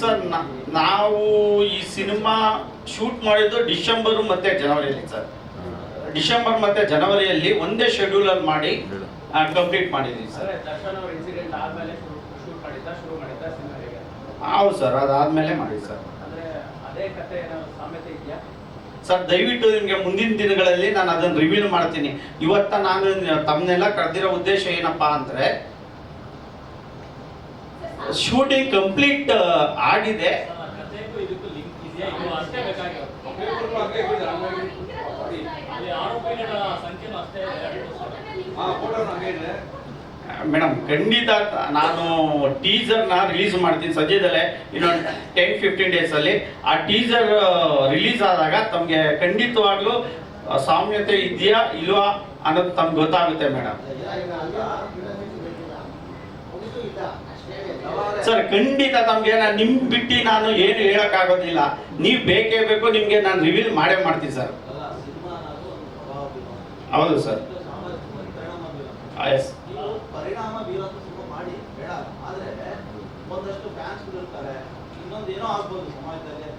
Sir ನಾವು ಈ cinema shoot ಮಾಡಿದ್ದು ಡಿಸೆಂಬರ್ ಮತ್ತೆ ಜನವರಿಯಲ್ಲಿ ಸರ್. ಡಿಸೆಂಬರ್ ಮತ್ತೆ ಜನವರಿಯಲ್ಲಿ ಒಂದೇ ಶೆಡ್ಯೂಲ್ ಅಲ್ಲಿ ಮಾಡಿ ಕಂಪ್ಲೀಟ್ ಮಾಡಿದ್ವಿ ಸರ್. ಹೌದು ಸರ್, ಅದಾದ್ಮೇಲೆ ಮಾಡಿ ಸರ್. ಸರ್ ದಯವಿಟ್ಟು ನಿಮಗೆ ಮುಂದಿನ ದಿನಗಳಲ್ಲಿ ನಾನು ಅದನ್ನು ರಿವೀಲ್ ಮಾಡ್ತೀನಿ. ಇವತ್ತ ನಾನು ತಮ್ಮನ್ನೆಲ್ಲ ಕರೆದಿರೋ ಉದ್ದೇಶ ಏನಪ್ಪಾ ಅಂದ್ರೆ, ಶೂಟಿಂಗ್ ಕಂಪ್ಲೀಟ್ ಆಗಿದೆ. ಮೇಡಮ್ ಖಂಡಿತ ನಾನು ಟೀಸರ್ನ ರಿಲೀಸ್ ಮಾಡ್ತೀನಿ ಸದ್ಯದಲ್ಲೇ, ಇನ್ನೊಂದು 10-15 ಡೇಸ್ ಅಲ್ಲಿ. ಆ ಟೀಸರ್ ರಿಲೀಸ್ ಆದಾಗ ತಮಗೆ ಖಂಡಿತವಾಗ್ಲೂ ಸಾಮ್ಯತೆ ಇದೆಯಾ ಇಲ್ವಾ ಅನ್ನೋದು ತಮ್ಗೆ ಗೊತ್ತಾಗುತ್ತೆ ಮೇಡಮ್. ಸರ್ ಖಂಡಿತ ತಮ್ಗೆ ನಿಮ್ ಬಿಟ್ಟು ನಾನು ಏನು ಹೇಳಕ್ ಆಗೋದಿಲ್ಲ. ನೀವ್ ಬೇಕೇ ಬೇಕು, ನಿಮ್ಗೆ ನಾನು ರಿವೀಲ್ ಮಾಡೇ ಮಾಡ್ತೀನಿ ಸರ್. ಹೌದು ಸರ್. ಎಸ್. ಪರಿಣಾಮ ಬೀರೋದು ಸಿನಿಮಾ ಮಾಡಿ ಬೇಡ, ಆದ್ರೆ ಒಂದಷ್ಟು ಫ್ಯಾನ್ಸ್ ಇರ್ತಾರೆ, ಇನ್ನೊಂದೇನೋ ಆಗ್ಬೋದು ಸಮಾಜದಲ್ಲಿ,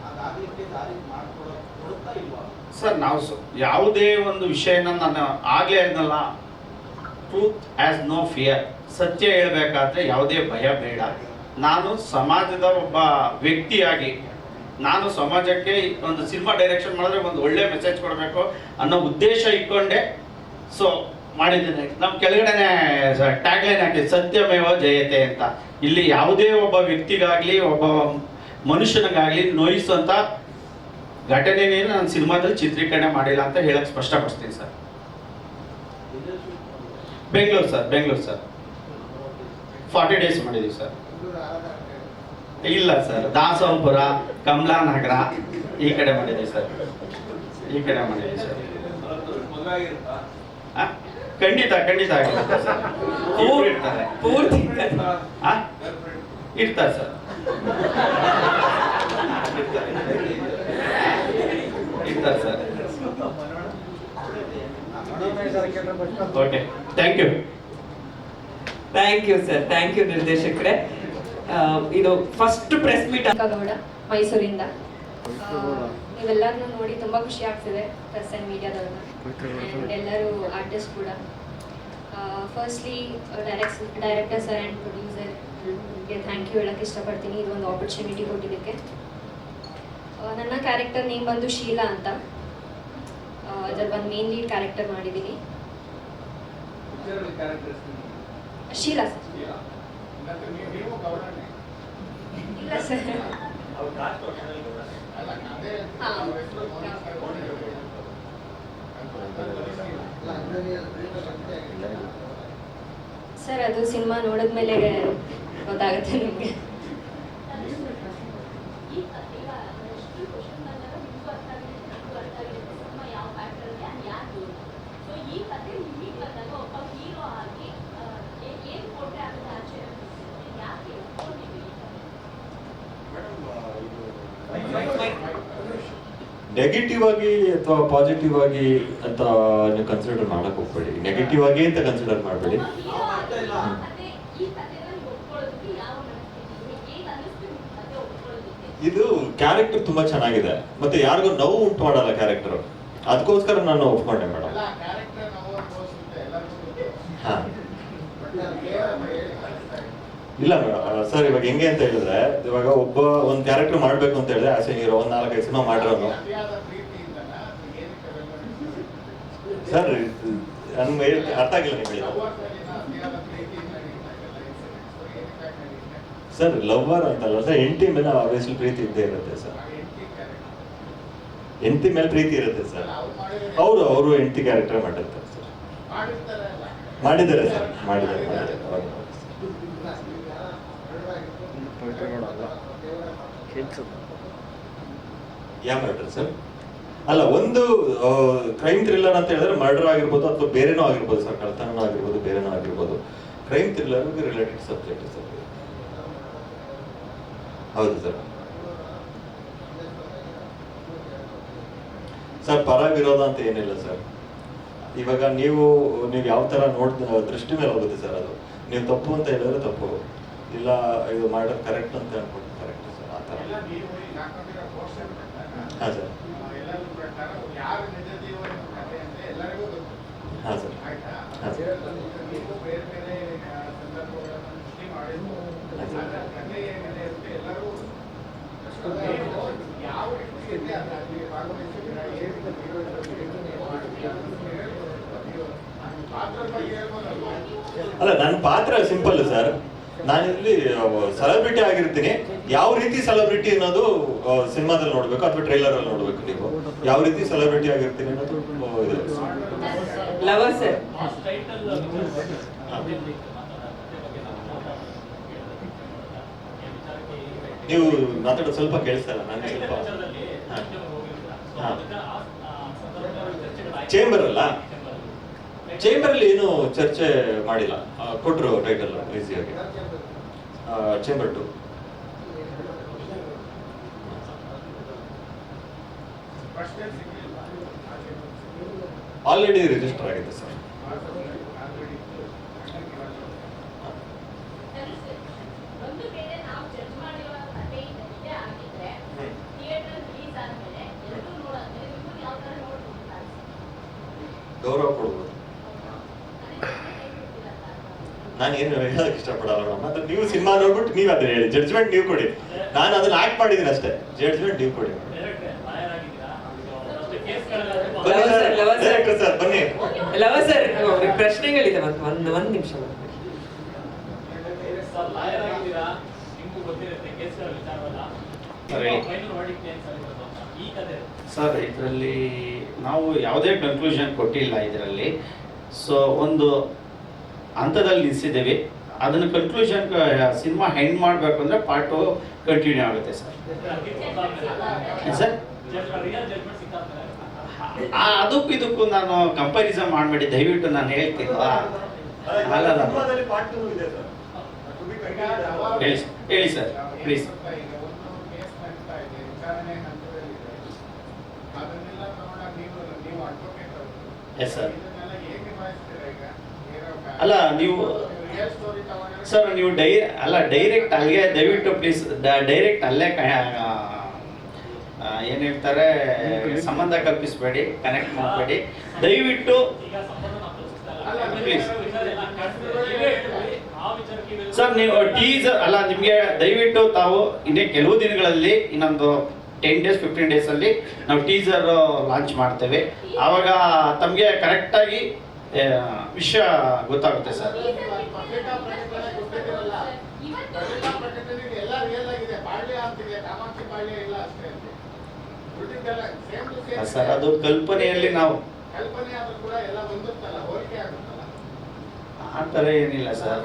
ಅದಾಗಲಿಕ್ಕೆ ದಾರಿ ಮಾಡ್ಕೊಡುತ್ತಾ ಇಲ್ವಾ ಸರ್? ನಾವು ಯಾವುದೇ ಒಂದು ವಿಷಯನ ನಾನು ಆಗ್ಲೇ ಹೇಳಿದ್ನಲ್ಲ, ಟ್ರೂತ್ ಹ್ಯಾಸ್ ನೋ ಫಿಯರ್. ಸತ್ಯ ಹೇಳ್ಬೇಕಾದ್ರೆ ಯಾವುದೇ ಭಯ ಬೇಡ. ನಾನು ಸಮಾಜದ ಒಬ್ಬ ವ್ಯಕ್ತಿಯಾಗಿ ನಾನು ಸಮಾಜಕ್ಕೆ ಒಂದು ಸಿನಿಮಾ ಡೈರೆಕ್ಷನ್ ಮಾಡಿದ್ರೆ ಒಂದು ಒಳ್ಳೆ ಮೆಸೇಜ್ ಕೊಡಬೇಕು ಅನ್ನೋ ಉದ್ದೇಶ ಇಟ್ಕೊಂಡೆ ಸೊ ಮಾಡಿದ್ದೇನೆ. ನಮ್ಮ ಕೆಳಗಡೆನೆ ಟ್ಯಾಗ್ಲೈನ್ ಹಾಕಿ ಸತ್ಯಮೇವ ಜಯತೆ ಅಂತ. ಇಲ್ಲಿ ಯಾವುದೇ ಒಬ್ಬ ವ್ಯಕ್ತಿಗಾಗ್ಲಿ ಒಬ್ಬ ಮನುಷ್ಯನಿಗಾಗ್ಲಿ ನೋಯಿಸುವಂತ ಘಟನೆಯನ್ನು ನಾನು ಸಿನಿಮಾದಲ್ಲಿ ಚಿತ್ರೀಕರಣ ಮಾಡಿಲ್ಲ ಅಂತ ಹೇಳಕ್ ಸ್ಪಷ್ಟಪಡಿಸ್ತೀನಿ sir. Bengaluru sir, Bengaluru sir. 40 days ಮಾಡಿದೀವಿ ಸರ್. ಇಲ್ಲ ಸರ್, ದಾಸೋಪುರ, ಕಮಲಾನಗರ ಈ ಕಡೆ ಮಾಡಿದೀವಿ ಸರ್. ಈ ಕಡೆ ಮಾಡಿದೀವಿ ಸರ್. ಖಂಡಿತ ಖಂಡಿತ ಆಗಿರುತ್ತೆ ಸರ್. ಇರ್ತಾರೆ ಇರ್ತಾರೆ ಸರ್. ಇರ್ತಾರೆ sir. Okay, thank you. Thank you sir, thank you ನಿರ್ದೇಶಕರೇ. ಇದು ಫಸ್ಟ್ ಪ್ರೆಸ್ ಮೀಟ್. ಗೌಡ, ಮೈಸೂರಿಂದ. ನೀವೆಲ್ಲರನ್ನೂ ನೋಡಿ ತುಂಬ ಖುಷಿ ಆಗ್ತಿದೆ, ಪ್ರೆಸ್ ಆ್ಯಂಡ್ ಮೀಡಿಯಾದವ್ರನ್ನ, ಆ್ಯಂಡ್ ಎಲ್ಲರೂ ಆರ್ಟಿಸ್ಟ್ ಕೂಡ. ಫಸ್ಟ್ಲಿ ಡೈರೆಕ್ಟರ್ ಸರ್ ಆ್ಯಂಡ್ ಪ್ರೊಡ್ಯೂಸರ್ಗೆ ಥ್ಯಾಂಕ್ ಯು ಹೇಳೋಕ್ಕೆ ಇಷ್ಟಪಡ್ತೀನಿ, ಇದೊಂದು ಆಪರ್ಚುನಿಟಿ ಕೊಟ್ಟಿದ್ದಕ್ಕೆ. ನನ್ನ ಕ್ಯಾರೆಕ್ಟರ್ ನೇಮ್ ಬಂದು ಶೀಲಾ ಅಂತ. ಅದ್ರಲ್ಲಿ ಒಂದು ಮೇನ್ ಲೀಡ್ ಕ್ಯಾರೆಕ್ಟರ್ ಮಾಡಿದ್ದೀನಿ. ಶೀಲಾ ಸರ್. ಇಲ್ಲ ಸರ್. ಸರ್ ಅದು ಸಿನಿಮಾ ನೋಡಿದ್ಮೇಲೆ ಗೊತ್ತಾಗುತ್ತೆ ನಿಮಗೆ. ನೆಗೆಟಿವ್ ಆಗಿ ಅಥವಾ ಪಾಸಿಟಿವ್ ಆಗಿ ಅಂತ ನೀವು ಕನ್ಸಿಡರ್ ಮಾಡಕ್ ಹೋಗ್ಬೇಡಿ. ನೆಗೆಟಿವ್ ಆಗಿ ಅಂತ ಕನ್ಸಿಡರ್ ಮಾಡಬೇಡಿ. ಇದು ಕ್ಯಾರೆಕ್ಟರ್ ತುಂಬಾ ಚೆನ್ನಾಗಿದೆ, ಮತ್ತೆ ಯಾರಿಗೂ ನೋವು ಉಂಟು ಮಾಡಲ್ಲ ಕ್ಯಾರೆಕ್ಟರ್, ಅದಕ್ಕೋಸ್ಕರ ನಾನು ಒಪ್ಕೊಂಡೆ ಮೇಡಮ್. ಹಾ ಇಲ್ಲ ಮೇಡಮ್ ಸರ್, ಇವಾಗ ಹೆಂಗೆ ಅಂತ ಹೇಳಿದ್ರೆ, ಇವಾಗ ಒಂದ್ ಕ್ಯಾರೆಕ್ಟರ್ ಮಾಡ್ಬೇಕು ಅಂತ ಹೇಳಿದ್ರೆ ಆಸೆ ಹೀರೋ 4-5 ಸಿನಿಮಾ ಮಾಡಿರೋನು ಸರ್. ನನ್ಗೆ ಅರ್ಥ ಆಗಿಲ್ಲ ನೀವು ಹೇಳಿ ಸರ್. ಲವ್ವರ್ ಅಂತಲ್ಲ ಸರ್, ಹೆಂಡತಿ ಮೇಲೆ ಆಬ್ವಿಯಸ್ಲಿ ಪ್ರೀತಿ ಇದ್ದೇ ಇರುತ್ತೆ ಸರ್. ಹೆಂಡತಿ ಮೇಲೆ ಪ್ರೀತಿ ಇರುತ್ತೆ ಸರ್. ಅವರು ಹೆಂಡತಿ ಕ್ಯಾರೆಕ್ಟರ್ ಮಾಡಿರ್ತಾರೆ ಸರ್. ಮಾಡಿದ್ದಾರೆ ಸರ್, ಮಾಡಿದ್ದಾರೆ. ಯಾವ ಮರ್ಡರ್ ಸರ್? ಅಲ್ಲ, ಒಂದು ಕ್ರೈಮ್ ಥ್ರಿಲ್ಲರ್ ಅಂತ ಹೇಳಿದ್ರೆ ಮರ್ಡರ್ ಆಗಿರ್ಬೋದು ಅಥವಾ ಬೇರೆನೋ ಆಗಿರ್ಬೋದು ಸರ್, ಕಳ್ತನನೂ ಆಗಿರ್ಬೋದು, ಬೇರೆನೋ ಆಗಿರ್ಬೋದು. Crime thriller related subject sir. ಹೌದು ಸರ್. ಸರ್ ಪರ ವಿರೋಧ ಅಂತ ಏನಿಲ್ಲ ಸರ್. ಇವಾಗ ನೀವು ಯಾವ ತರ ದೃಷ್ಟಿ ಮೇಲೆ ಹೋಗುತ್ತೆ ಸರ್. ಅದು ನೀವು ತಪ್ಪು ಅಂತ ಹೇಳಿದ್ರೆ ತಪ್ಪು, ಇಲ್ಲ ಇದು ಮಾಡೋದು ಕರೆಕ್ಟ್ ಅಂತ ಅನ್ಕೊಂಡು ಕರೆಕ್ಟ್ ಸರ್, ಆ ಥರ. ಹಾಂ ಸರ್. ಹಾಂ ಸರ್. ಹಾಂ ಸರ್. ಅಲ್ಲ, ನನ್ನ ಪಾತ್ರ ಸಿಂಪಲ್ ಸರ್. ನಾನಿಲ್ಲಿ ಸೆಲೆಬ್ರಿಟಿ ಆಗಿರ್ತೀನಿ. ಯಾವ ರೀತಿ ಸೆಲೆಬ್ರಿಟಿ ಅನ್ನೋದು ಸಿನಿಮಾದಲ್ಲಿ ನೋಡ್ಬೇಕು ಅಥವಾ ಟ್ರೈಲರ್ ಅಲ್ಲಿ ನೋಡ್ಬೇಕು. ನೀವು ಯಾವ ರೀತಿ ಸೆಲೆಬ್ರಿಟಿ ಆಗಿರ್ತೀನಿ ಅನ್ನೋದು ಇದು. Lover sir. ನೀವು ಮಾತಾಡೋದು ಸ್ವಲ್ಪ ಕೇಳಿಸ್ತಾ ಇಲ್ಲ ನನಗೆ ಸ್ವಲ್ಪ. ಚೇಂಬರ್ ಅಲ್ಲ, ಚೇಂಬರ್ ಅಲ್ಲಿ ಏನು ಚರ್ಚೆ ಮಾಡಿಲ್ಲ. ಕೊಟ್ರು ಟೈಟಲ್ ಈಸಿಯಾಗಿ, ಚೇಂಬರ್ 2. ಆಲ್ರೆಡಿ ರಿಜಿಸ್ಟರ್ ಆಗಿದೆ ಸರ್. ಗೌರವ ಕೊಡ್ಬೋದು. ನಾನು ಏನು ಹೇಳಕ್ ಇಷ್ಟಪಡಲ್ಲ. ಮತ್ತೆ ನೀವು ಸಿನಿಮಾ ನೋಡ್ಬಿಟ್ಟು ನೀವು ಅದನ್ನ ಹೇಳಿ, ಜಡ್ಜ್ಮೆಂಟ್ ನೀವು ಕೊಡಿ. ನಾನು ಅದನ್ನ ಆಕ್ಟ್ ಮಾಡಿದ್ದೀನಿ ಅಷ್ಟೇ, ಜಡ್ಜ್ಮೆಂಟ್ ನೀವು ಕೊಡಿ. ಸರ್ ಬನ್ನಿ. ಲವರ್ ಸರ್, ಪ್ರಶ್ನೆಗಳಿದೆ. ಒಂದ್ ನಿಮಿಷ. ಸರ್, ಇದರಲ್ಲಿ ನಾವು ಯಾವುದೇ ಕನ್ಕ್ಲೂಷನ್ ಕೊಟ್ಟಿಲ್ಲ ಇದರಲ್ಲಿ. ಸೊ ಒಂದು ಹಂತದಲ್ಲಿ ನಿಲ್ಸಿದ್ದೇವೆ. ಅದನ್ನು ಕನ್ಕ್ಲೂಷನ್ ಸಿನಿಮಾ ಹೆಂಗ್ ಮಾಡಬೇಕು ಅಂದರೆ ಪಾರ್ಟು ಕಂಟಿನ್ಯೂ ಆಗುತ್ತೆ ಸರ್. ಸರ್, ಅದಕ್ಕೂ ಇದಕ್ಕೂ ನಾನು ಕಂಪ್ಯಾರಿಸನ್ ಮಾಡಬೇಡಿ ದಯವಿಟ್ಟು. ನಾನು ಹೇಳ್ತೀನಲ್ಲ, ಹೇಳಿ ಸರ್ ಪ್ಲೀಸ್. Yes sir. ಅಲ್ಲ ನೀವು ಸರ್, ನೀವು ಡೈರೆಕ್ಟ್ ಅಲ್ಲಿಗೆ ದಯವಿಟ್ಟು ಪ್ಲೀಸ್, ಡೈರೆಕ್ಟ್ ಅಲ್ಲೇ ಏನು ಹೇಳ್ತಾರೆ, ಸಂಬಂಧ ಕಲ್ಪಿಸಬೇಡಿ, ಕನೆಕ್ಟ್ ಮಾಡಬೇಡಿ ದಯವಿಟ್ಟು ಪ್ಲೀಸ್. ಸರ್, ನೀವು ಟೀಸರ್ ಅಲ್ಲ, ನಿಮಗೆ ದಯವಿಟ್ಟು ತಾವು ಇನ್ನೇ ಕೆಲವು ದಿನಗಳಲ್ಲಿ, ಇನ್ನೊಂದು 10 days 15 days ಅಲ್ಲಿ ನಾವು ಟೀಸರ್ ಲಾಂಚ್ ಮಾಡ್ತೇವೆ. ಆವಾಗ ತಮಗೆ ಕರೆಕ್ಟಾಗಿ ವಿಷಯ ಗೊತ್ತಾಗುತ್ತೆ ಸರ್. ಸರ್, ಅದು ಕಲ್ಪನೆಯಲ್ಲಿ ನಾವು ಆ ಥರ ಏನಿಲ್ಲ ಸರ್.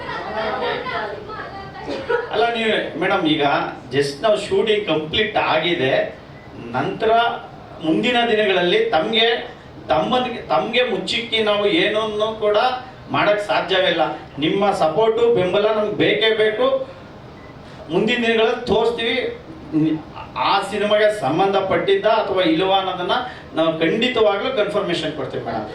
ಅಲ್ಲ ನೀವು ಮೇಡಮ್, ಈಗ ಜಸ್ಟ್ ನಾವು ಶೂಟಿಂಗ್ ಕಂಪ್ಲೀಟ್ ಆಗಿದೆ. ನಂತರ ಮುಂದಿನ ದಿನಗಳಲ್ಲಿ ತಮಗೆ ಮುಚ್ಚಿಕ್ಕಿ ನಾವು ಏನನ್ನು ಕೂಡ ಮಾಡಕ್ ಸಾಧ್ಯವಿಲ್ಲ. ನಿಮ್ಮ ಸಪೋರ್ಟು ಬೆಂಬಲ ನಮ್ಗೆ ಬೇಕೇ ಬೇಕು. ಮುಂದಿನ ದಿನಗಳಲ್ಲಿ ತೋರಿಸ್ತೀವಿ ಆ ಸಿನಿಮಾಗೆ ಸಂಬಂಧಪಟ್ಟಿದ್ದ ಅಥವಾ ಇಲ್ವಾ ಅನ್ನೋದನ್ನ ನಾವು ಖಂಡಿತವಾಗ್ಲೂ ಕನ್ಫರ್ಮೇಶನ್ ಕೊಡ್ತೀವಿ ಮೇಡಮ್.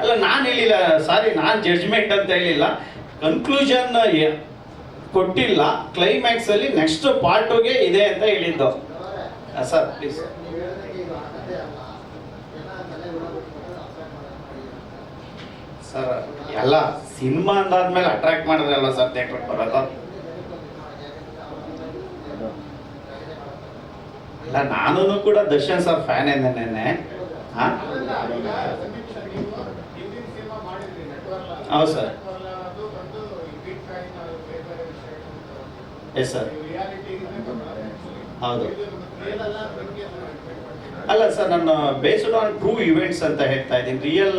ಅಲ್ಲ, ನಾನು ಹೇಳಿಲ್ಲ ಸಾರಿ, ನಾನು ಜಡ್ಜ್ಮೆಂಟ್ ಅಂತ ಹೇಳಿಲ್ಲ, ಕನ್ಕ್ಲೂಷನ್ ಕೊಟ್ಟಿಲ್ಲ. ಕ್ಲೈಮ್ಯಾಕ್ಸ್ ಅಲ್ಲಿ ನೆಕ್ಸ್ಟ್ ಪಾರ್ಟ್ಗೆ ಇದೆ ಅಂತ ಹೇಳಿದ್ದು ಸರ್. ಪ್ಲೀಸ್ ಸರ್, ಎಲ್ಲ ಸಿನಿಮಾ ಅಂದಾದ್ಮೇಲೆ ಅಟ್ರಾಕ್ಟ್ ಮಾಡಿದ್ರಲ್ಲ ಸರ್ ಥಿಯೇಟರ್ ಬರಲ್ಲ. ಇಲ್ಲ, ನಾನು ಕೂಡ ದರ್ಶನ್ ಸರ್ ಫ್ಯಾನ್ ನೆನ್ನೆ. ಹೌದು ಸರ್. Yes sir. ಹೌದು. ಅಲ್ಲ ಸರ್, ನಾನು ಬೇಸ್ಡ್ ಆನ್ ಟ್ರೂ ಇವೆಂಟ್ಸ್ ಅಂತ ಹೇಳ್ತಾ ಇದ್ದೀನಿ. ರಿಯಲ್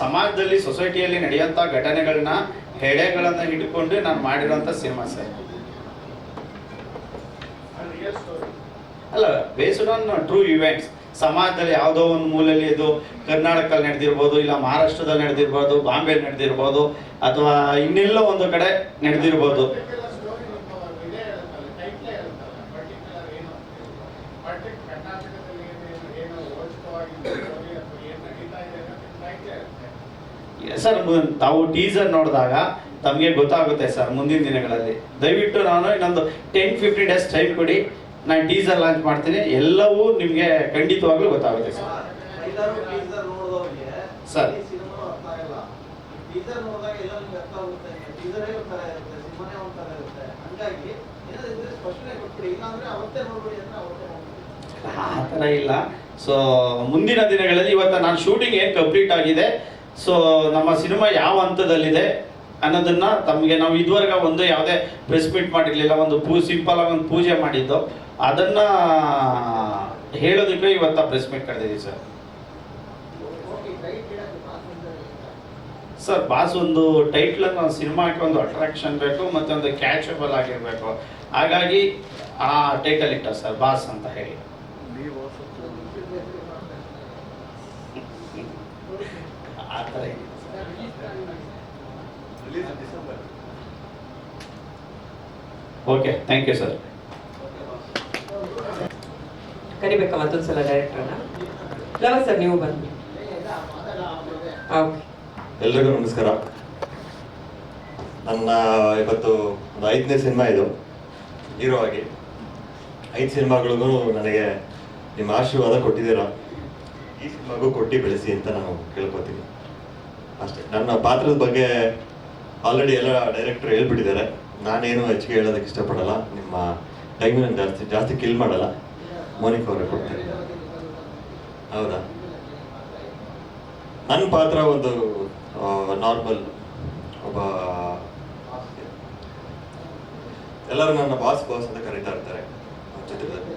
ಸಮಾಜದಲ್ಲಿ, ಸೊಸೈಟಿಯಲ್ಲಿ ನಡೆಯುವಂಥ ಘಟನೆಗಳನ್ನ, ಹೆಡೆಗಳನ್ನ ಹಿಡ್ಕೊಂಡು ನಾನು ಮಾಡಿರೋಂಥ ಸಿನಿಮಾ ಸರ್. ಅಲ್ಲ, ಬೇಸ್ಡ್ ಆನ್ ಟ್ರೂ ಇವೆಂಟ್ಸ್. ಸಮಾಜದಲ್ಲಿ ಯಾವುದೋ ಒಂದು ಮೂಲೆಯಲ್ಲಿ ಇದು ಕರ್ನಾಟಕದಲ್ಲಿ ನಡೆದಿರ್ಬೋದು, ಇಲ್ಲ ಮಹಾರಾಷ್ಟ್ರದಲ್ಲಿ ನಡೆದಿರ್ಬೋದು, ಬಾಂಬೆ ನಡೆದಿರ್ಬೋದು, ಅಥವಾ ಇನ್ನೆಲ್ಲೋ ಒಂದು ಕಡೆ ನಡೆದಿರ್ಬೋದು. ಸರ್ ತಾವು ಟೀಸರ್ ನೋಡಿದಾಗ ತಮಗೆ ಗೊತ್ತಾಗುತ್ತೆ ಸರ್ ಮುಂದಿನ ದಿನಗಳಲ್ಲಿ. ದಯವಿಟ್ಟು ನಾನು ಇನ್ನೊಂದು 10-15 ಡೇಸ್ ಟೈಮ್ ಕೊಡಿ, ನಾನು ಟೀಸರ್ ಲಾಂಚ್ ಮಾಡ್ತೀನಿ, ಎಲ್ಲವೂ ನಿಮಗೆ ಖಂಡಿತವಾಗ್ಲೂ ಗೊತ್ತಾಗುತ್ತೆ ಸರ್. ಟೀಸರ್ ನೋಡಿದವ್ರಿಗೆ ಸರ್. ಈ ಸಿನಿಮಾ ಅರ್ಥ ಆಗಲ್ಲ. ಟೀಸರ್ ನೋಡಿದಾಗ ಎಲ್ಲ ನಿಮ್ಗೆ ಅರ್ಥ ಆಗುತ್ತೆ, ಟೀಸರೇ ಒಂಥರ ಇರುತ್ತೆ, ಸಿನಿಮಾನೇ ಒಂಥರ ಇರುತ್ತೆ. ಹಂಗಾಗಿ ಏನಾದ್ರೆ ಸ್ಪಷ್ಟನೆ ಕೊಟ್ಬಿಡಿ, ಇಲ್ಲಾಂದ್ರೆ ಅವತ್ತೇ ನೋಡ್ಬಿಡಿ ಅಂದ್ರೆ ಅವತ್ತೇ ನೋಡ್ಬಿಡಿ. ಆ ಥರ ಇಲ್ಲ. ಸೊ ಮುಂದಿನ ದಿನಗಳಲ್ಲಿ ಇವತ್ತು ನಾನು ಶೂಟಿಂಗ್ ಏನು ಕಂಪ್ಲೀಟ್ ಆಗಿದೆ, ಸೊ ನಮ್ಮ ಸಿನಿಮಾ ಯಾವ ಹಂತದಲ್ಲಿದೆ ಅನ್ನೋದನ್ನ ತಮಗೆ ನಾವು ಇದುವರೆಗೆ ಒಂದು ಯಾವುದೇ ಪ್ರೆಸ್ ಮೀಟ್ ಮಾಡಿರಲಿಲ್ಲ, ಒಂದು ಸಿಂಪಲ್ ಆಗಿ ಒಂದು ಪೂಜೆ ಮಾಡಿದ್ದು, ಅದನ್ನ ಹೇಳೋದಕ್ಕೆ ಇವತ್ತು ಪ್ರೆಸ್ ಮೀಟ್ ಕರೆದಿದ್ದೀವಿ ಸರ್. ಸರ್ ಬಾಸ್ ಒಂದು ಟೈಟ್ಲ್ ಒಂದು ಸಿನಿಮಾಕ್ಕೆ ಒಂದು ಅಟ್ರಾಕ್ಷನ್ ಬೇಕು, ಮತ್ತೆ ಒಂದು ಕ್ಯಾಚಬಲ್ ಆಗಿರಬೇಕು, ಹಾಗಾಗಿ ಆ ಟೈಟಲ್ ಇಟ್ಟ ಸರ್ ಬಾಸ್ ಅಂತ ಹೇಳಿ. ಆ ಥರ ಇದೆ. Okay, thank you sir. ಕರಿಬೇಕಾ ಮತ್ತೊಂದ್ಸಲ ಡೈರೆಕ್ಟರ್ನ? ಲವ ಸರ್ ನೀವು ಬನ್ನಿ. ಓಕೆ, ಎಲ್ರಿಗೂ ನಮಸ್ಕಾರ. ನನ್ನ ಇವತ್ತು ಒಂದು 5ನೇ ಸಿನಿಮಾ ಇದು ಹೀರೋ ಆಗಿ. 5 ಸಿನಿಮಾಗಳಿಗೂ ನನಗೆ ನಿಮ್ಮ ಆಶೀರ್ವಾದ ಕೊಟ್ಟಿದ್ದೀರಾ, ಈ ಸಿನಿಮಾಗೂ ಕೊಟ್ಟು ಬೆಳೆಸಿ ಅಂತ ನಾನು ಕೇಳ್ಕೊತೀನಿ ಅಷ್ಟೇ. ನನ್ನ ಪಾತ್ರದ ಬಗ್ಗೆ ಆಲ್ರೆಡಿ ಎಲ್ಲ ಡೈರೆಕ್ಟರ್ ಹೇಳ್ಬಿಟ್ಟಿದ್ದಾರೆ, ನಾನೇನು ಹೆಚ್ಚಿಗೆ ಹೇಳೋದಕ್ಕೆ ಇಷ್ಟಪಡಲ್ಲ. ನಿಮ್ಮ ಟೈಮಿನ ಜಾಸ್ತಿ ಕಿಲ್ ಮಾಡಲ್ಲ. ಮೋನಿಕಾ ಅವರೇ ಕೊಡ್ತಾರೆ. ಹೌದಾ? ನನ್ನ ಪಾತ್ರ ಒಂದು ನಾರ್ಮಲ್ ಒಬ್ಬ, ಎಲ್ಲರೂ ನನ್ನ ಬಾಸ್ ಅಂತ ಕರೀತಾ ಇರ್ತಾರೆ ಚಿತ್ರದಲ್ಲಿ.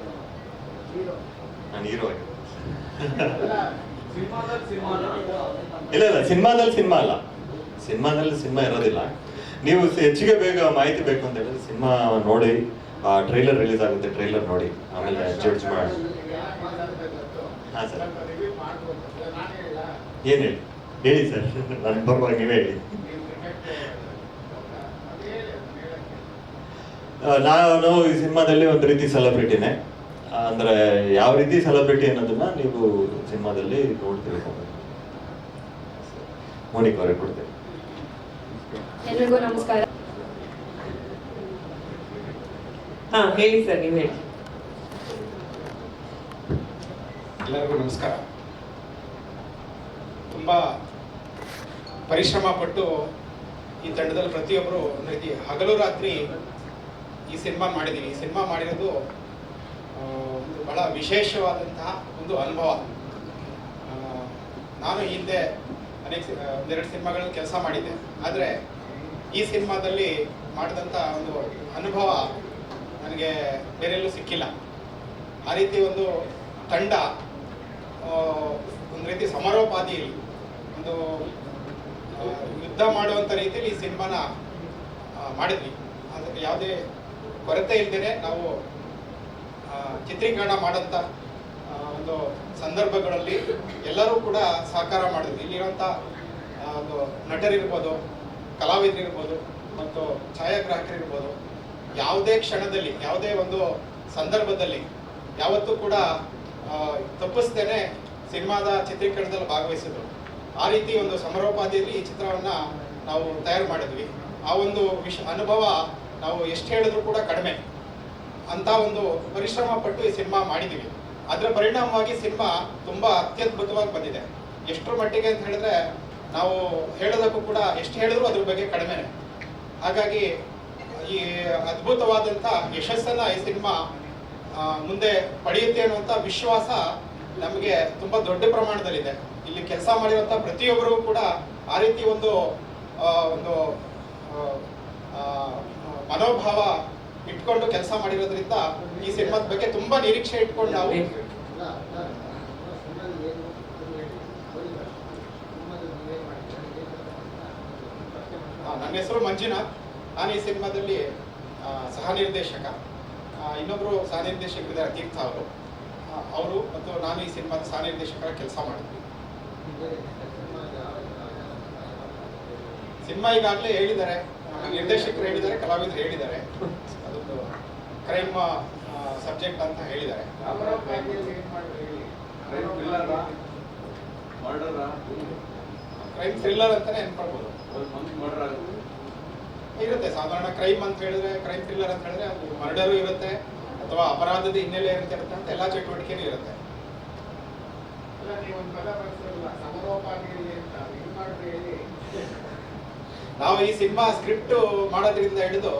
ನಾನು ಹೀರೋ ಆಗಿ ಇಲ್ಲ, ಸಿನಿಮಾದಲ್ಲಿ ಸಿನಿಮಾ ಅಲ್ಲ, ಸಿನಿಮಾ ಇರೋದಿಲ್ಲ. ನೀವು ಹೆಚ್ಚಿಗೆ ಬೇಗ ಮಾಹಿತಿ ಬೇಕು ಅಂತ ಹೇಳಿದ್ರೆ ಸಿನಿಮಾ ನೋಡಿ, ಟ್ರೈಲರ್ ರಿಲೀಸ್ ಆಗುತ್ತೆ, ಟ್ರೈಲರ್ ನೋಡಿ ಆಮೇಲೆ ಜಡ್ಜ್ ಮಾಡಿ. ಹಾಂ ಸರ್, ಏನು ಹೇಳಿ ಸರ್, ನನ್ನ ಬರುವಾಗ ನೀವೇ ಹೇಳಿ. ನಾನು ಈ ಸಿನಿಮಾದಲ್ಲಿ ಒಂದು ರೀತಿ ಸೆಲೆಬ್ರಿಟಿನೇ, ಅಂದ್ರೆ ಯಾವ ರೀತಿ ಸೆಲೆಬ್ರಿಟಿ ಅನ್ನೋದನ್ನ ನೀವು ಸಿನಿಮಾದಲ್ಲಿ ನೋಡ್ತಿರ್ಬೇಕು. ಮೋನಿಕಾ ಅವರೇ ಕೊಡ್ತೇವೆ. ಎಲ್ರಿಗೂ ನಮಸ್ಕಾರ. ಹಾ ಹೇಳಿ ಸರ್, ನೀವು ಹೇಳಿ. ಎಲ್ಲರಿಗೂ ನಮಸ್ಕಾರ. ತುಂಬ ಪರಿಶ್ರಮ ಪಟ್ಟು ಈ ತಂಡದಲ್ಲಿ ಪ್ರತಿಯೊಬ್ಬರು ಒಂದು ರೀತಿ ಹಗಲು ರಾತ್ರಿ ಈ ಸಿನಿಮಾ ಮಾಡಿದ್ದೀವಿ. ಈ ಸಿನಿಮಾ ಮಾಡಿರೋದು ಒಂದು ಬಹಳ ವಿಶೇಷವಾದಂತಹ ಒಂದು ಅನುಭವ. ನಾನು ಹಿಂದೆ ಒಂದೆರಡು ಸಿನಿಮಾಗಳಲ್ಲಿ ಕೆಲಸ ಮಾಡಿದ್ದೆ, ಆದರೆ ಈ ಸಿನಿಮಾದಲ್ಲಿ ಮಾಡಿದಂಥ ಒಂದು ಅನುಭವ ನನಗೆ ಬೇರೆಲ್ಲೂ ಸಿಕ್ಕಿಲ್ಲ. ಆ ರೀತಿ ಒಂದು ತಂಡ ಒಂದು ರೀತಿ ಸಮರೋಪಾದಿಯಲ್ಲಿ ಒಂದು ಯುದ್ಧ ಮಾಡುವಂಥ ರೀತಿಯಲ್ಲಿ ಈ ಸಿನಿಮಾನ ಮಾಡಿದ್ವಿ. ಅದಕ್ಕೆ ಯಾವುದೇ ಕೊರತೆ ಇಲ್ಲದೇ ನಾವು ಚಿತ್ರೀಕರಣ ಮಾಡೋಂಥ ಒಂದು ಸಂದರ್ಭಗಳಲ್ಲಿ ಎಲ್ಲರೂ ಕೂಡ ಸಹಕಾರ ಮಾಡಿದ್ವಿ. ಇಲ್ಲಿರುವಂಥ ಒಂದು ನಟರಿರ್ಬೋದು, ಕಲಾವಿದರಿರ್ಬೋದು ಮತ್ತು ಛಾಯಾಗ್ರಾಹಕರಿರ್ಬೋದು, ಯಾವುದೇ ಕ್ಷಣದಲ್ಲಿ ಯಾವುದೇ ಒಂದು ಸಂದರ್ಭದಲ್ಲಿ ಯಾವತ್ತೂ ಕೂಡ ತಪ್ಪಿಸ್ದೇನೆ ಸಿನಿಮಾದ ಚಿತ್ರೀಕರಣದಲ್ಲಿ ಭಾಗವಹಿಸಿದ್ರು. ಆ ರೀತಿ ಒಂದು ಸಮರೋಪಾದಿಯಲ್ಲಿ ಈ ಚಿತ್ರವನ್ನು ನಾವು ತಯಾರು ಮಾಡಿದ್ವಿ. ಆ ಒಂದು ಅನುಭವ ನಾವು ಎಷ್ಟು ಹೇಳಿದ್ರು ಕೂಡ ಕಡಿಮೆ ಅಂತ ಒಂದು ಪರಿಶ್ರಮ ಪಟ್ಟು ಈ ಸಿನಿಮಾ ಮಾಡಿದ್ದೀವಿ. ಅದರ ಪರಿಣಾಮವಾಗಿ ಸಿನಿಮಾ ತುಂಬ ಅತ್ಯದ್ಭುತವಾಗಿ ಬಂದಿದೆ. ಎಷ್ಟರ ಮಟ್ಟಿಗೆ ಅಂತ ಹೇಳಿದ್ರೆ ನಾವು ಹೇಳೋದಕ್ಕೂ ಕೂಡ ಎಷ್ಟು ಹೇಳಿದ್ರು ಅದ್ರ ಬಗ್ಗೆ ಕಡಿಮೆನೆ. ಹಾಗಾಗಿ ಈ ಅದ್ಭುತವಾದಂಥ ಯಶಸ್ಸನ್ನು ಈ ಸಿನಿಮಾ ಮುಂದೆ ಪಡೆಯುತ್ತೆ ಅನ್ನುವಂಥ ವಿಶ್ವಾಸ ನಮಗೆ ತುಂಬ ದೊಡ್ಡ ಪ್ರಮಾಣದಲ್ಲಿದೆ. ಇಲ್ಲಿ ಕೆಲಸ ಮಾಡಿರುವಂಥ ಪ್ರತಿಯೊಬ್ಬರೂ ಕೂಡ ಆ ರೀತಿ ಒಂದು ಮನೋಭಾವ ಇಟ್ಕೊಂಡು ಕೆಲಸ ಮಾಡಿರೋದ್ರಿಂದ ಈ ಸಿನಿಮಾದ ಬಗ್ಗೆ ತುಂಬ ನಿರೀಕ್ಷೆ ಇಟ್ಕೊಂಡು ನಾವು ನನ್ನ ಹೆಸರು ಮಂಜುನಾಥ್. ನಾನು ಈ ಸಿನಿಮಾದಲ್ಲಿ ಸಹ ನಿರ್ದೇಶಕ, ಇನ್ನೊಬ್ಬರು ಸಹ ನಿರ್ದೇಶಕರಿದ್ದಾರೆ ತೀರ್ಥ ಅವರು. ಅವರು ಮತ್ತು ನಾನು ಈ ಸಿನಿಮಾದ ಸಹ ನಿರ್ದೇಶಕರ ಕೆಲಸ ಮಾಡಿದ್ವಿ. ಸಿನಿಮಾ ಈಗಾಗಲೇ ಹೇಳಿದ್ದಾರೆ, ನಿರ್ದೇಶಕರು ಹೇಳಿದ್ದಾರೆ, ಕಲಾವಿದರು ಹೇಳಿದ್ದಾರೆ, ಅದೊಂದು ಕ್ರೈಮ್ ಸಬ್ಜೆಕ್ಟ್ ಅಂತ ಹೇಳಿದ್ದಾರೆ. ಕ್ರೈಮ್ ಥ್ರಿಲ್ಲರ್ ಅಂತಾನೆ ಅನ್ಕೊಳ್ಬೋದು. ಇರುತ್ತೆ ಸಾಧಾರಣ ಕ್ರೈಮ್ ಅಂತ ಹೇಳಿದ್ರೆ, ಕ್ರೈಮ್ ಥ್ರಿಲ್ಲರ್ ಅಂತ ಹೇಳಿದ್ರೆ ಅದು ಮರ್ಡರು ಇರುತ್ತೆ ಅಥವಾ ಅಪರಾಧದ ಹಿನ್ನೆಲೆ ಇರುತ್ತೆ ಅಂತ ಎಲ್ಲ ಚಟುವಟಿಕೆನೂ ಇರುತ್ತೆ. ನಾವು ಈ ಸಿನಿಮಾ ಸ್ಕ್ರಿಪ್ಟ್ ಮಾಡೋದ್ರಿಂದ ಹಿಡಿದು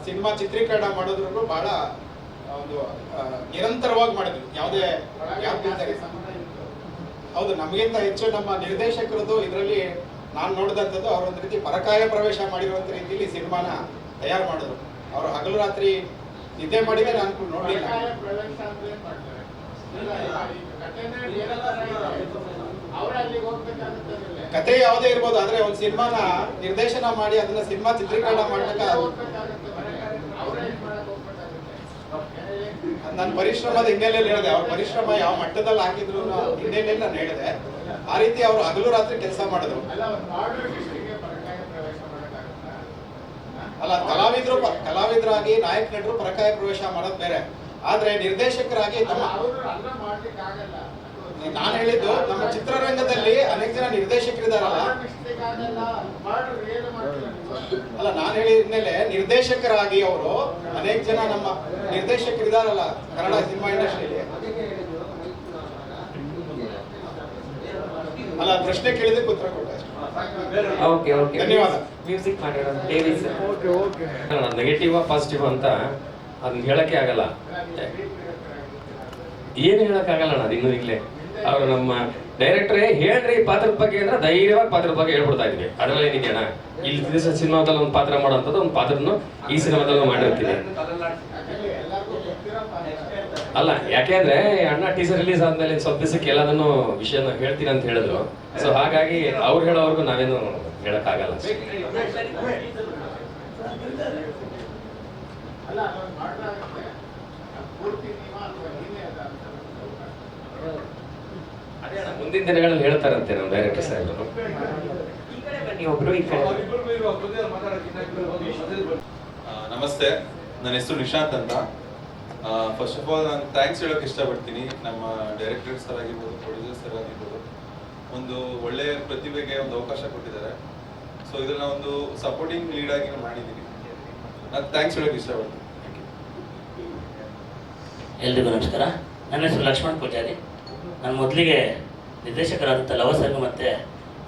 ಸಿನಿಮಾ ಚಿತ್ರೀಕರಣ ಮಾಡೋದ್ರೂ ಬಹಳ ಒಂದು ನಿರಂತರವಾಗಿ ಮಾಡಿದ್ವಿ. ಯಾವುದೇ ಹೌದು, ನಮಗಿಂತ ಹೆಚ್ಚು ನಮ್ಮ ನಿರ್ದೇಶಕರದ್ದು ಇದರಲ್ಲಿ ನಾನು ನೋಡಿದಂಥದ್ದು ಅವರೊಂದು ರೀತಿ ಪರಕಾಯ ಪ್ರವೇಶ ಮಾಡಿರುವಂಥ ರೀತಿಯಲ್ಲಿ ಸಿನಿಮಾನ ತಯಾರು ಮಾಡಿದ್ರು. ಅವರು ಹಗಲು ರಾತ್ರಿ ನಿದ್ದೆ ಮಾಡಿದ್ರೆ ನಾನು ನೋಡಲಿಲ್ಲ. ಕತೆ ಯಾವುದೇ ಇರ್ಬೋದು, ಆದ್ರೆ ಒಂದು ಸಿನಿಮಾನ ನಿರ್ದೇಶನ ಮಾಡಿ ಅದನ್ನ ಸಿನಿಮಾ ಚಿತ್ರೀಕರಣ ಮಾಡ್ಬೇಕಾ ನನ್ನ ಪರಿಶ್ರಮದ ಹಿನ್ನೆಲೆಯಲ್ಲಿ ಹೇಳಿದೆ. ಅವ್ರ ಪರಿಶ್ರಮ ಯಾವ ಮಟ್ಟದಲ್ಲಿ ಹಾಕಿದ್ರು ಹಿನ್ನೆಲೆಯಲ್ಲಿ ನಾನು ಹೇಳಿದೆ. ಆ ರೀತಿ ಅವರು ಹಗಲು ರಾತ್ರಿ ಕೆಲಸ ಮಾಡಿದ್ರು. ಅಲ್ಲ, ಕಲಾವಿದರಾಗಿ ನಾಯಕ ನಟರು ಪರಕಾಯ ಪ್ರವೇಶ ಮಾಡೋದು ಬೇರೆ. ಆದ್ರೆ ನಿರ್ದೇಶಕರಾಗಿ ನಾನು ಹೇಳಿದ್ದು, ನಮ್ಮ ಚಿತ್ರರಂಗದಲ್ಲಿ ಅನೇಕ ಜನ ನಿರ್ದೇಶಕರಿದಾರಲ್ಲ. ಅಲ್ಲ, ನಾನು ಹೇಳಿದ್ಮೇಲೆ ನಿರ್ದೇಶಕರಾಗಿ ಅವರು ಅನೇಕ ಜನ ನಮ್ಮ ನಿರ್ದೇಶಕರಿದಾರಲ್ಲ ಕನ್ನಡ ಸಿನಿಮಾ ಇಂಡಸ್ಟ್ರಿಯಲ್ಲಿ. ಅಲ್ಲ, ಪ್ರಶ್ನೆ ಕೇಳಿದಕ್ಕೆ ಉತ್ತರ ಕೊಟ್ಟೆ. ಧನ್ಯವಾದ. ಮ್ಯೂಸಿಕ್ ಮಾಡಿರೋದು ಡೇವಿ ಸರ್. ನೆಗೆಟಿವ್ ಪಾಸಿಟಿವ್ ಅಂತ ಅದನ್ನ ಹೇಳಕ್ಕೆ ಆಗಲ್ಲ. ಏನು ಹೇಳಕ್ಕಾಗಲ್ಲ ಅಣ್ಣ, ಅದು ಇನ್ನೂ ಈಗಲೇ ಅವರು ನಮ್ಮ ಡೈರೆಕ್ಟ್ರೇ ಹೇಳ್ರಿ ಪಾತ್ರದ ಬಗ್ಗೆ ಅಂದ್ರೆ ಧೈರ್ಯವಾಗಿ ಪಾತ್ರದ ಬಗ್ಗೆ ಹೇಳ್ಬಿಡ್ತಾ ಇದ್ವಿ. ಅದರಲ್ಲಿ ಏನಿದೆ ಅಣ್ಣ, ಇಲ್ಲಿ ಸಿನಿಮಾದಲ್ಲಿ ಒಂದು ಪಾತ್ರ ಮಾಡೋಂಥದ್ದು ಒಂದು ಪಾತ್ರನು ಈ ಸಿನಿಮಾದಲ್ಲೂ ಮಾಡಿರ್ತೀನಿ. ಅಲ್ಲ, ಯಾಕೆಂದ್ರೆ ಅಣ್ಣ ಟೀಸರ್ ರಿಲೀಸ್ ಆದ್ಮೇಲೆ ಸ್ವಲ್ಪ ದಿವಸಕ್ಕೆ ಎಲ್ಲದನ್ನು ವಿಷಯನ ಹೇಳ್ತೀನಿ ಅಂತ ಹೇಳಿದ್ರು. ಸೊ ಹಾಗಾಗಿ ಅವ್ರು ಹೇಳೋವರೆಗೂ ನಾವೇನು ಹೇಳಕ್ಕಾಗಲ್ಲ. ಮುಂದಿನ ದಿನಗಳಲ್ಲಿ ಹೇಳ್ತಾರಂತೆ ನಮ್ಮ ಡೈರೆಕ್ಟರ್ ಸಾಹೇಬರು. ಒಬ್ರು ಈ ಕಡೆ. ನಮಸ್ತೆ, ನನ್ನ ಹೆಸರು ನಿಶಾಂತ್ ಅಂತ. ಫಸ್ಟ್ ಆಫ್ ಆಲ್ ನಾನು ಥ್ಯಾಂಕ್ಸ್ ಹೇಳೋಕೆ ಇಷ್ಟಪಡ್ತೀನಿ. ನಮ್ಮ ಡೈರೆಕ್ಟರ್ ಸರ್ ಆಗಿರ್ಬೋದು, ಪ್ರೊಡ್ಯೂಸರ್ ಸರ್ ಆಗಿರ್ಬೋದು, ಒಂದು ಒಳ್ಳೆಯ ಪ್ರತಿಭೆಗೆ ಒಂದು ಅವಕಾಶ ಕೊಟ್ಟಿದ್ದಾರೆ. ಸೊ ಇದನ್ನ ಒಂದು ಸಪೋರ್ಟಿಂಗ್ ಲೀಡ್ ಆಗಿ ಮಾಡಿದ್ದೀನಿ. ನಾನು ಥ್ಯಾಂಕ್ಸ್ ಹೇಳೋಕೆ ಇಷ್ಟಪಡ್ತೀನಿ. ಎಲ್ರಿಗೂ ನಮಸ್ಕಾರ. ನನ್ನ ಹೆಸರು ಲಕ್ಷ್ಮಣ್ ಪೂಜಾರಿ. ನಾನು ಮೊದಲಿಗೆ ನಿರ್ದೇಶಕರಾದಂಥ ಲವ ಸರ್ಗ ಮತ್ತು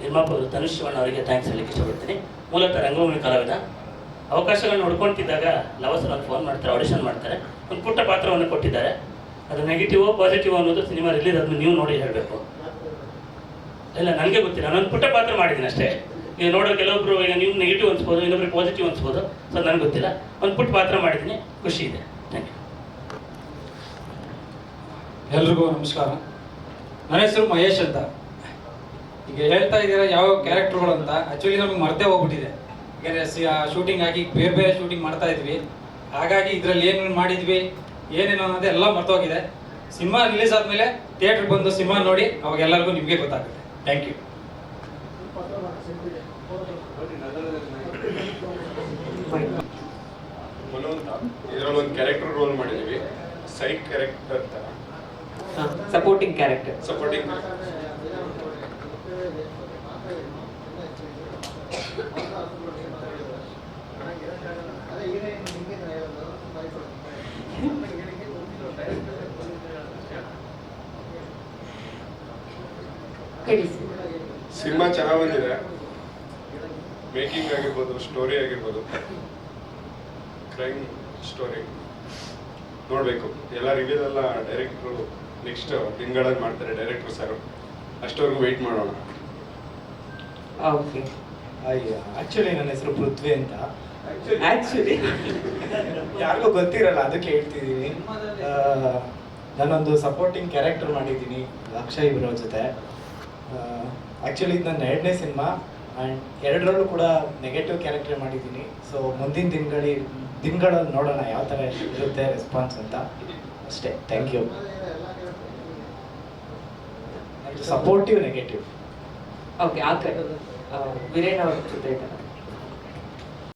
ನಿರ್ಮಾಪಕರು ತನುಷ್ ಶಿವಣ್ಣ ಅವರಿಗೆ ಥ್ಯಾಂಕ್ಸ್ ಹೇಳಲಿಕ್ಕೆ ಇಷ್ಟಪಡ್ತೀನಿ. ಮೂಲತಃ ರಂಗಭೂಮಿ ಕಲಾವಿದ. ಅವಕಾಶಗಳನ್ನು ಹುಡ್ಕೊಳ್ತಿದ್ದಾಗ ಲವ ಸರ್ ಒಂದು ಫೋನ್ ಮಾಡ್ತಾರೆ, ಆಡಿಷನ್ ಮಾಡ್ತಾರೆ, ಒಂದು ಪುಟ್ಟ ಪಾತ್ರವನ್ನು ಕೊಟ್ಟಿದ್ದಾರೆ. ಅದು ನೆಗೆಟಿವ್ ಪಾಸಿಟಿವ್ ಅನ್ನೋದು ಸಿನಿಮಾ ರಿಲೀಸ್ ಆದ್ಮೇಲೆ ನೀವು ನೋಡಿ ಹೇಳಬೇಕು. ಇಲ್ಲ, ನನಗೆ ಗೊತ್ತಿಲ್ಲ, ನಾನೊಂದು ಪುಟ್ಟ ಪಾತ್ರ ಮಾಡಿದ್ದೀನಿ ಅಷ್ಟೇ. ನೀವು ನೋಡೋ ಕೆಲವೊಬ್ರು ಈಗ ನೀವು ನೆಗೆಟಿವ್ ಅನ್ಸ್ಬೋದು, ಇನ್ನೊಬ್ರಿಗೆ ಪಾಸಿಟಿವ್ ಅನ್ಸ್ಬೋದು. ಸೊ ನನಗೆ ಗೊತ್ತಿಲ್ಲ, ಒಂದು ಪುಟ್ಟ ಪಾತ್ರ ಮಾಡಿದ್ದೀನಿ, ಖುಷಿ ಇದೆ. Thank you. ಎಲ್ರಿಗೂ ನಮಸ್ಕಾರ. ನನ್ನ ಹೆಸರು ಮಹೇಶ್ ಅಂತ. ಈಗ ಹೇಳ್ತಾ ಇದ್ದೀರಾ ಯಾವ ಕ್ಯಾರೆಕ್ಟರ್ಗಳು ಅಂತ. ಆ್ಯಕ್ಚುಲಿ ನಮಗೆ ಮರ್ತೇ ಹೋಗ್ಬಿಟ್ಟಿದೆ. ಯಾಕೆಂದರೆ ಶೂಟಿಂಗ್ ಆಗಿ ಬೇರೆ ಬೇರೆ ಶೂಟಿಂಗ್ ಮಾಡ್ತಾ ಇದ್ವಿ. ಹಾಗಾಗಿ ಇದರಲ್ಲಿ ಏನೇನು ಮಾಡಿದ್ವಿ ಏನೇನು ಅನ್ನೋದು ಎಲ್ಲ ಮರ್ತೋಗಿದೆ. ಸಿನಿಮಾ ರಿಲೀಸ್ ಆದಮೇಲೆ ಥಿಯೇಟ್ರಿಗೆ ಬಂದು ಸಿನಿಮಾ ನೋಡಿ ಅವಾಗ ಎಲ್ಲರಿಗೂ ನಿಮಗೆ ಗೊತ್ತಾಗುತ್ತೆ. Thank you. ಇದರಲ್ಲಿ ಒಂದು ಕ್ಯಾರೆಕ್ಟರ್ ರೋಲ್ ಮಾಡಿದ್ದೀವಿ, ಸೈಡ್ ಕ್ಯಾರೆಕ್ಟರ್ ತರ. Supporting character. ಸಪೋರ್ಟಿಂಗ್ ಸಿನಿಮಾ ಚೆನ್ನಾಗಿ ಬಂದಿದೆ. ಮೇಕಿಂಗ್ ಆಗಿರ್ಬೋದು, ಸ್ಟೋರಿ ಆಗಿರ್ಬೋದು, ಕ್ರೈಮ್ ಸ್ಟೋರಿ ನೋಡಬೇಕು. ಎಲ್ಲ ರಿವ್ಯೂ ಎಲ್ಲ ಡೈರೆಕ್ಟ್ರು ನೆಕ್ಸ್ಟ್ ತಿಂಗಳಲ್ಲಿ ಮಾಡ್ತಾರೆ ಡೈರೆಕ್ಟರ್ ಸರ್. ಅಷ್ಟವರೆಗೂ ವೆಯ್ಟ್ ಮಾಡೋಣ. ಓಕೆ. ಆಕ್ಚುಲಿ ನನ್ನ ಹೆಸರು ಪೃಥ್ವಿ ಅಂತ. ಆಕ್ಚುಲಿ ಯಾರಿಗೂ ಗೊತ್ತಿರಲ್ಲ, ಅದಕ್ಕೆ ಹೇಳ್ತಿದ್ದೀನಿ. ನಾನೊಂದು ಸಪೋರ್ಟಿಂಗ್ ಕ್ಯಾರೆಕ್ಟರ್ ಮಾಡಿದ್ದೀನಿ ಅಕ್ಷಯ್ ಬ್ರೋ ಜೊತೆ. ಆ್ಯಕ್ಚುಲಿ ಇದು ನನ್ನ 2ನೇ ಸಿನಿಮಾ ಆ್ಯಂಡ್ 2ರಲ್ಲೂ ಕೂಡ ನೆಗೆಟಿವ್ ಕ್ಯಾರೆಕ್ಟರ್ ಮಾಡಿದ್ದೀನಿ. ಸೊ ಮುಂದಿನ ದಿನಗಳಲ್ಲಿ ನೋಡೋಣ ಯಾವ ಥರ ಇರುತ್ತೆ ರೆಸ್ಪಾನ್ಸ್ ಅಂತ. ಅಷ್ಟೇ. Thank you. Supportive negative. Okay, ಆ ಕಡೆ ವೀರೇನ್ ಅವ್ರ ಜೊತೆ ಇದ್ದಾರೆ.